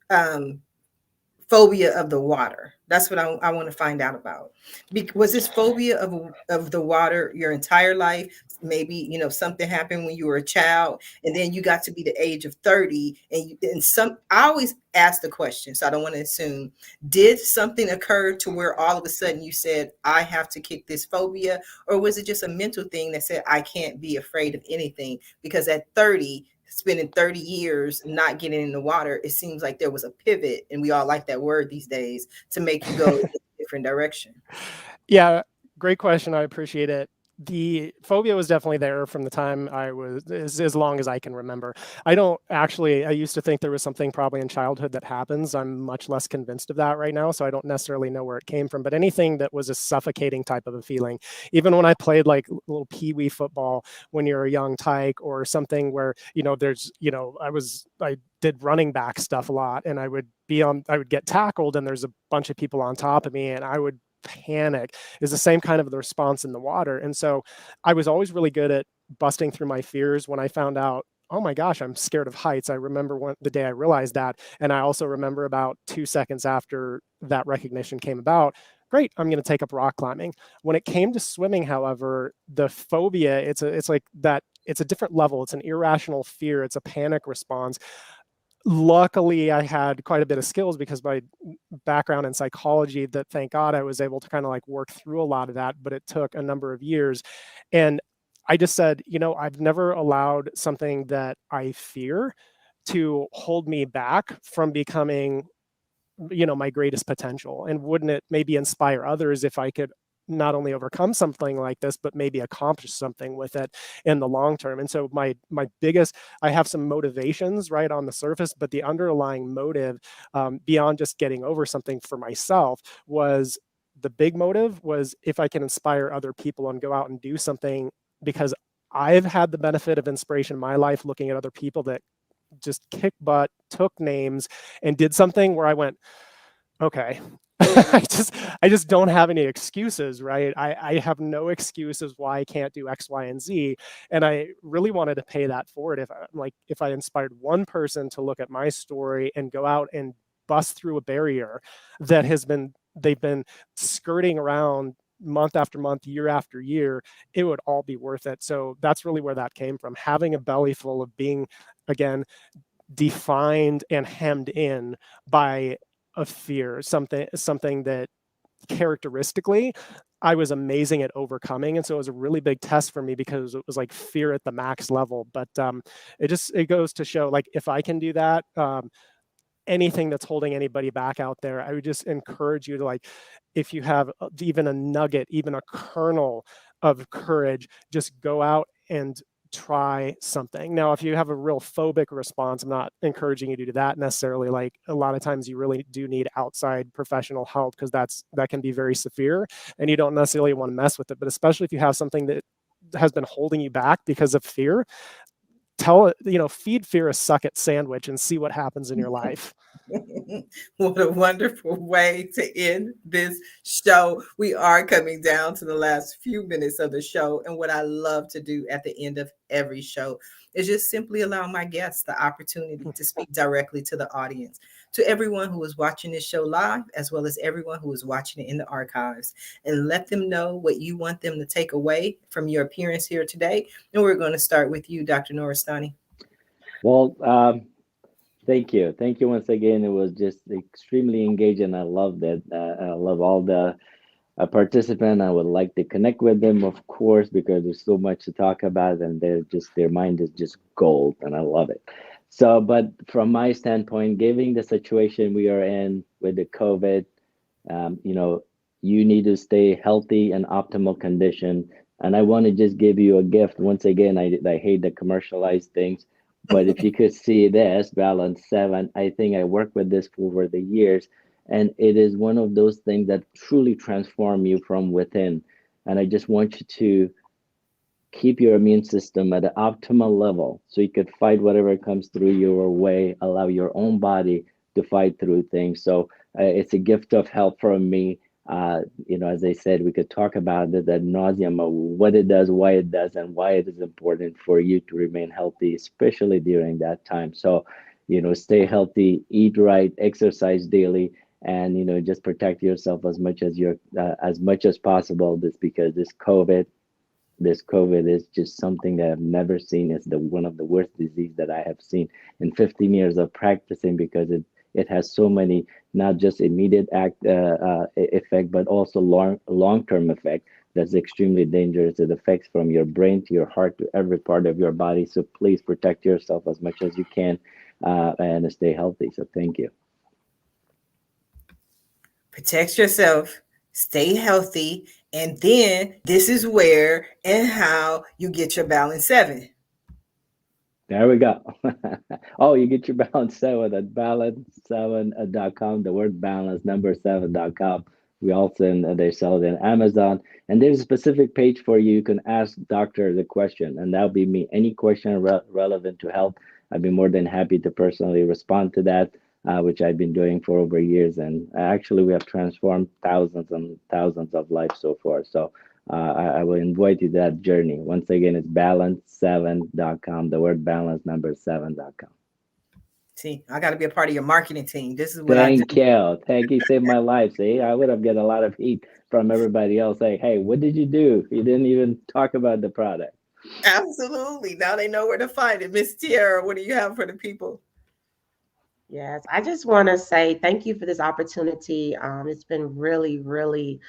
phobia of the water. That's what I want to find out about. Was this phobia of the water your entire life? Maybe, something happened when you were a child and then you got to be the age of 30 I always ask the question, so I don't want to assume, did something occur to where all of a sudden you said, I have to kick this phobia? Or was it just a mental thing that said, I can't be afraid of anything? Because at 30, spending 30 years not getting in the water, it seems like there was a pivot, and we all like that word these days, to make you go in a different direction. Yeah, great question. I appreciate it. The phobia was definitely there from the time I was, as long as I can remember. I used to think there was something probably in childhood that happens. I'm much less convinced of that right now, so I don't necessarily know where it came from. But anything that was a suffocating type of a feeling, even when I played like little peewee football when you're a young tyke, or something where, I did running back stuff a lot, and I would get tackled and there's a bunch of people on top of me and I would panic. Is the same kind of the response in the water. And so I was always really good at busting through my fears. When I found out, oh my gosh, I'm scared of heights, I remember the day I realized that. And I also remember about 2 seconds after that recognition came about, great, I'm going to take up rock climbing. When it came to swimming, however, the phobia, it's like that. It's a different level. It's an irrational fear. It's a panic response. Luckily, I had quite a bit of skills because my background in psychology, that thank God I was able to kind of like work through a lot of that, but it took a number of years. And I just said, I've never allowed something that I fear to hold me back from becoming, my greatest potential. And wouldn't it maybe inspire others if I could not only overcome something like this, but maybe accomplish something with it in the long term? And so my biggest, I have some motivations right on the surface, but the underlying motive, beyond just getting over something for myself, was the big motive was if I can inspire other people and go out and do something, because I've had the benefit of inspiration in my life looking at other people that just kicked butt, took names, and did something where I went, okay, I just don't have any excuses, right? I have no excuses why I can't do X, Y, and Z. And I really wanted to pay that forward. If I inspired one person to look at my story and go out and bust through a barrier that they've been skirting around month after month, year after year, it would all be worth it. So that's really where that came from. Having a belly full of being, again, defined and hemmed in by a fear, something that characteristically I was amazing at overcoming. And so it was a really big test for me because it was like fear at the max level. But it goes to show, like, if I can do that, anything that's holding anybody back out there, I would just encourage you to, like, if you have even a nugget, even a kernel of courage, just go out and try something. Now, if you have a real phobic response, I'm not encouraging you to do that necessarily. Like, a lot of times you really do need outside professional help, because that can be very severe and you don't necessarily want to mess with it. But especially if you have something that has been holding you back because of fear, tell it, feed fear a suck it sandwich and see what happens in your life. What a wonderful way to end this show. We are coming down to the last few minutes of the show. And what I love to do at the end of every show is just simply allow my guests the opportunity to speak directly to the audience, to everyone who is watching this show live, as well as everyone who is watching it in the archives, and let them know what you want them to take away from your appearance here today. And we're going to start with you, Dr. Noorsani. Well, thank you. Thank you once again. It was just extremely engaging. I love that. I love all the participants. I would like to connect with them, of course, because there's so much to talk about, and their mind is just gold, and I love it. So, but from my standpoint, given the situation we are in with the COVID, you need to stay healthy and optimal condition. And I want to just give you a gift. Once again, I hate the commercialized things. But if you could see this, Balance 7, I think I worked with this for over the years, and it is one of those things that truly transform you from within. And I just want you to keep your immune system at an optimal level so you could fight whatever comes through your way, allow your own body to fight through things. So it's a gift of health from me. As I said, we could talk about it ad nauseum of what it does, why it does, and why it is important for you to remain healthy, especially during that time. So, stay healthy, eat right, exercise daily, and just protect yourself as much as possible. Because this COVID is just something that I've never seen. It's one of the worst disease that I have seen in 15 years of practicing, because it has so many, not just immediate effect, but also long-term effect that's extremely dangerous. It affects from your brain to your heart to every part of your body. So please protect yourself as much as you can and stay healthy. So thank you. Protect yourself, stay healthy, and then this is where and how you get your Balance 7. There we go. Oh, you get your Balance 7 at balance7.com. The word balance, number 7.com. We also, they sell it in Amazon. And there's a specific page for you. You can ask doctor the question, and that'll be me. Any question relevant to health, I'd be more than happy to personally respond to that, which I've been doing for over years. And actually, we have transformed thousands and thousands of lives so far. So I will invite you to that journey. Once again, it's balance7.com. The word balance, number 7.com. See, I got to be a part of your marketing team. This is what I do. Thank you. Saved my life. See, I would have get a lot of heat from everybody else saying, hey, what did you do? You didn't even talk about the product. Absolutely. Now they know where to find it. Miss Tiara, what do you have for the people? Yes, I just want to say thank you for this opportunity. It's been really, really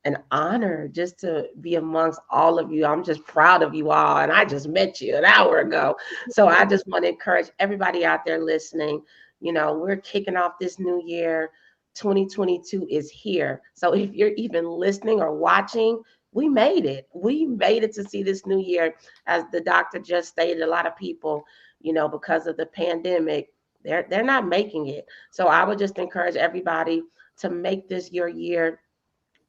an honor just to be amongst all of you. I'm just proud of you all. And I just met you an hour ago. So I just want to encourage everybody out there listening. We're kicking off this new year. 2022 is here. So if you're even listening or watching, we made it. We made it to see this new year. As the doctor just stated, a lot of people, because of the pandemic, they're not making it. So I would just encourage everybody to make this your year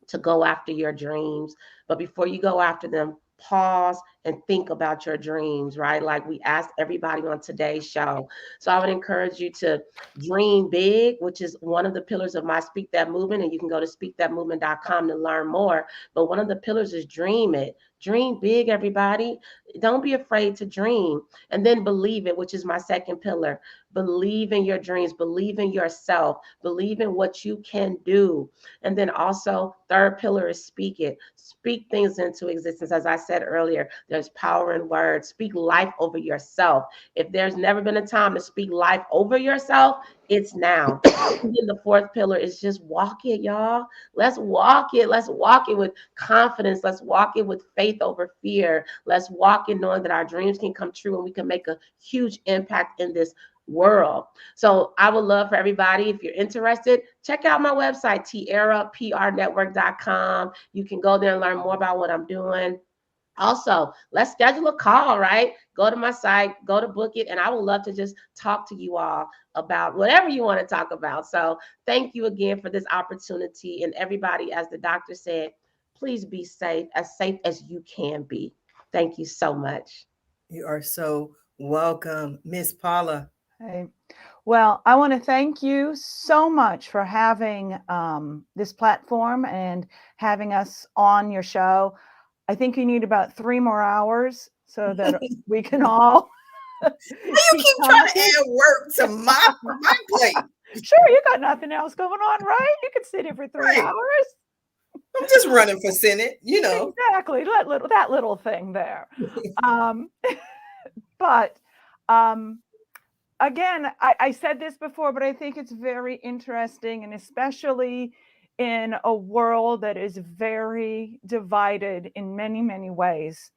to go after your dreams. But before you go after them, pause and think about your dreams, right? Like we asked everybody on today's show. So I would encourage you to dream big, which is one of the pillars of my Speak That Movement. And you can go to speakthatmovement.com to learn more. But one of the pillars is dream it. Dream big, everybody. Don't be afraid to dream. And then believe it, which is my second pillar. Believe in your dreams. Believe in yourself. Believe in what you can do. And then also, third pillar is speak it. Speak things into existence. As I said earlier, there's power in words. Speak life over yourself. If there's never been a time to speak life over yourself, it's now. And then the fourth pillar is just walk it, y'all. Let's walk it. Let's walk it with confidence. Let's walk it with faith over fear. Let's walk it knowing that our dreams can come true and we can make a huge impact in this world. So I would love for everybody, if you're interested, check out my website, tiaraprnetwork.com. You can go there and learn more about what I'm doing. Also, let's schedule a call, right? Go to my site, go to book it, and I would love to just talk to you all about whatever you want to talk about. So thank you again for this opportunity. And everybody, as the doctor said, please be safe as you can be. Thank you so much. You are so welcome, Miss Paula. Hey. Well, I want to thank you so much for having this platform and having us on your show. I think you need about 3 more hours so that we can all. You keep trying to add work to my plate. Sure, you got nothing else going on, right? You could sit here for 3 hours. I'm just running for Senate, you know. Exactly, that little thing there. But again, I said this before, but I think it's very interesting, and especially in a world that is very divided in many, many ways.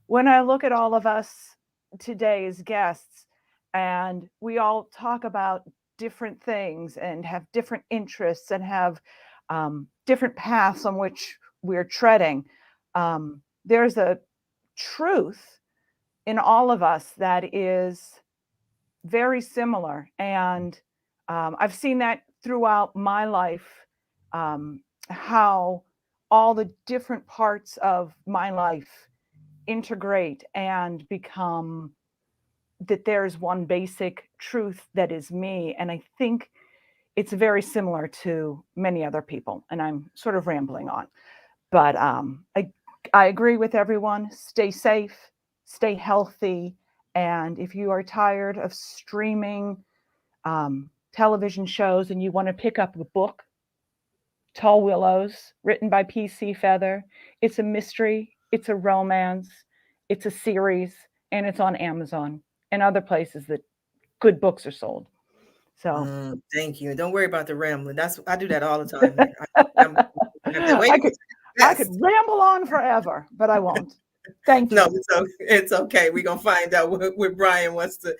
When I look at all of us today as guests, and we all talk about different things and have different interests and have different paths on which we're treading, there's a truth in all of us that is very similar. And I've seen that throughout my life, how all the different parts of my life integrate and become that there's one basic truth that is me. And I think it's very similar to many other people. And I'm sort of rambling on. But I agree with everyone. Stay safe, stay healthy. And if you are tired of streaming television shows and you want to pick up a book, Tall Willows, written by P.C. Feather. It's a mystery, it's a romance, it's a series, and it's on Amazon and other places that good books are sold. So thank you. Don't worry about the rambling. I do that all the time. I could ramble on forever, but I won't. Thank you. No, it's okay. We're gonna find out what Brian wants to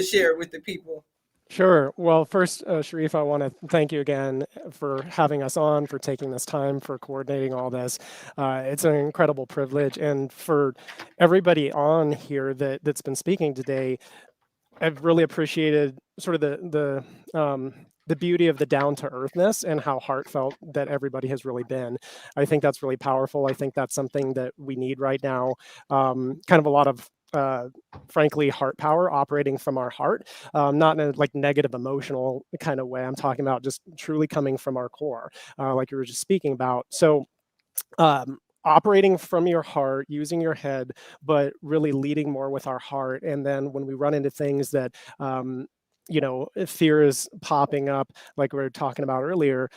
share with the people. Sure. Well, first, Sharifah, I want to thank you again for having us on, for taking this time, for coordinating all this. It's an incredible privilege. And for everybody on here that's been speaking today, I've really appreciated sort of the beauty of the down-to-earthness and how heartfelt that everybody has really been. I think that's really powerful. I think that's something that we need right now. Kind of a lot of frankly, heart power operating from our heart, not in a like negative emotional kind of way. I'm talking about just truly coming from our core, like you were just speaking about. So operating from your heart, using your head, but really leading more with our heart. And then when we run into things that, fear is popping up, like we were talking about earlier,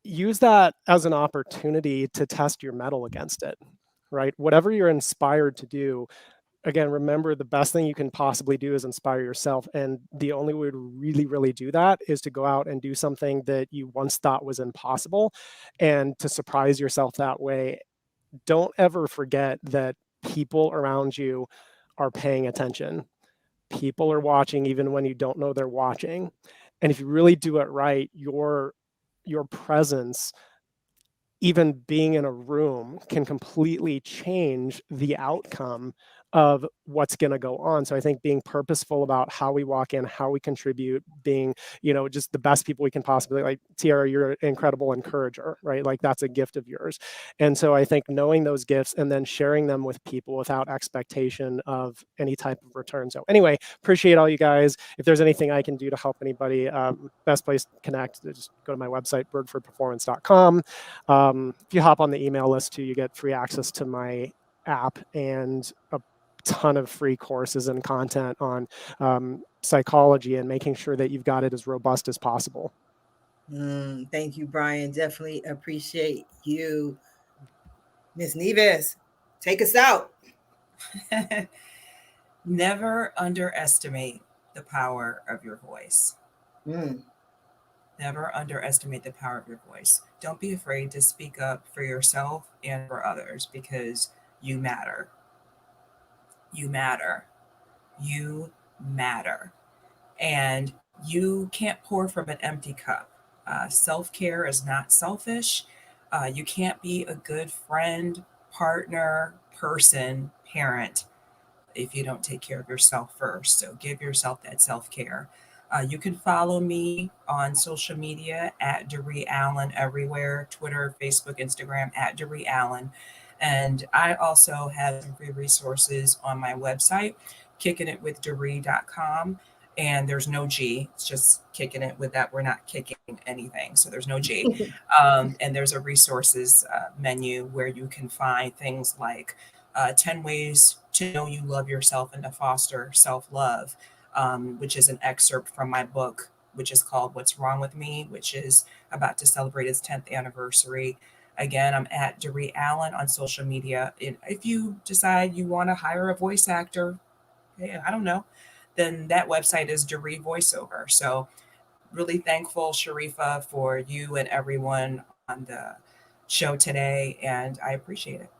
use that as an opportunity to test your mettle against it, right? Whatever you're inspired to do, again, remember the best thing you can possibly do is inspire yourself. And the only way to really, really do that is to go out and do something that you once thought was impossible and to surprise yourself that way. Don't ever forget that people around you are paying attention. People are watching even when you don't know they're watching. And if you really do it right, your presence, even being in a room, can completely change the outcome of what's going to go on. So I think being purposeful about how we walk in, how we contribute, being, just the best people we can possibly, like Tiara, you're an incredible encourager, right? Like that's a gift of yours. And so I think knowing those gifts and then sharing them with people without expectation of any type of return. So anyway, appreciate all you guys. If there's anything I can do to help anybody, best place to connect, just go to my website, burkfordperformance.com. If you hop on the email list too, you get free access to my app and a ton of free courses and content on psychology and making sure that you've got it as robust as possible. Thank you, Brian. Definitely appreciate you. Ms. Nieves, take us out. Never underestimate the power of your voice. Never underestimate the power of your voice. Don't be afraid to speak up for yourself and for others because you matter. You matter. You matter. And you can't pour from an empty cup. Self-care is not selfish. You can't be a good friend, partner, person, parent if you don't take care of yourself first. So give yourself that self-care. You can follow me on social media at Darie Allen everywhere, Twitter, Facebook, Instagram at Darie Allen. And I also have some free resources on my website, kickingitwithdarie.com. And there's no G, it's just kicking it with that. We're not kicking anything. So there's no G. And there's a resources menu where you can find things like 10 ways to know you love yourself and to foster self-love, which is an excerpt from my book, which is called What's Wrong with Me, which is about to celebrate its 10th anniversary. Again, I'm at Darie Allen on social media. And if you decide you want to hire a voice actor, hey, I don't know, then that website is Darie Voiceover. So really thankful, Sharifah, for you and everyone on the show today, and I appreciate it.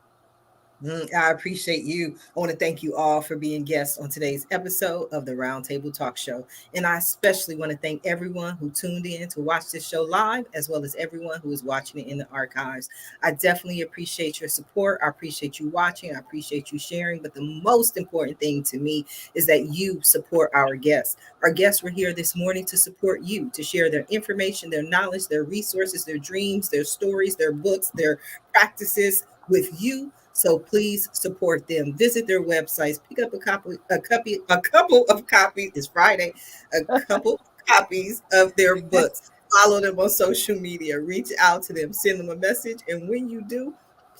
I appreciate you. I want to thank you all for being guests on today's episode of the Roundtable Talk Show. And I especially want to thank everyone who tuned in to watch this show live, as well as everyone who is watching it in the archives. I definitely appreciate your support. I appreciate you watching. I appreciate you sharing. But the most important thing to me is that you support our guests. Our guests were here this morning to support you, to share their information, their knowledge, their resources, their dreams, their stories, their books, their practices with you. So please support them. Visit their websites. Pick up a couple of copies. It's Friday. A couple copies of their books. Follow them on social media. Reach out to them. Send them a message. And when you do,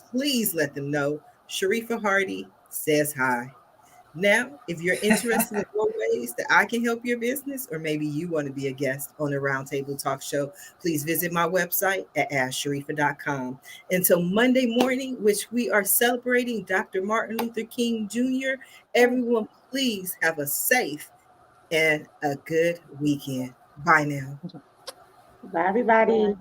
please let them know Sharifah Hardie says hi. Now, if you're interested in more ways that I can help your business, or maybe you want to be a guest on the Roundtable Talk Show, please visit my website at AskSharifah.com. Until Monday morning, which we are celebrating Dr. Martin Luther King Jr., everyone, please have a safe and a good weekend. Bye now. Bye, everybody.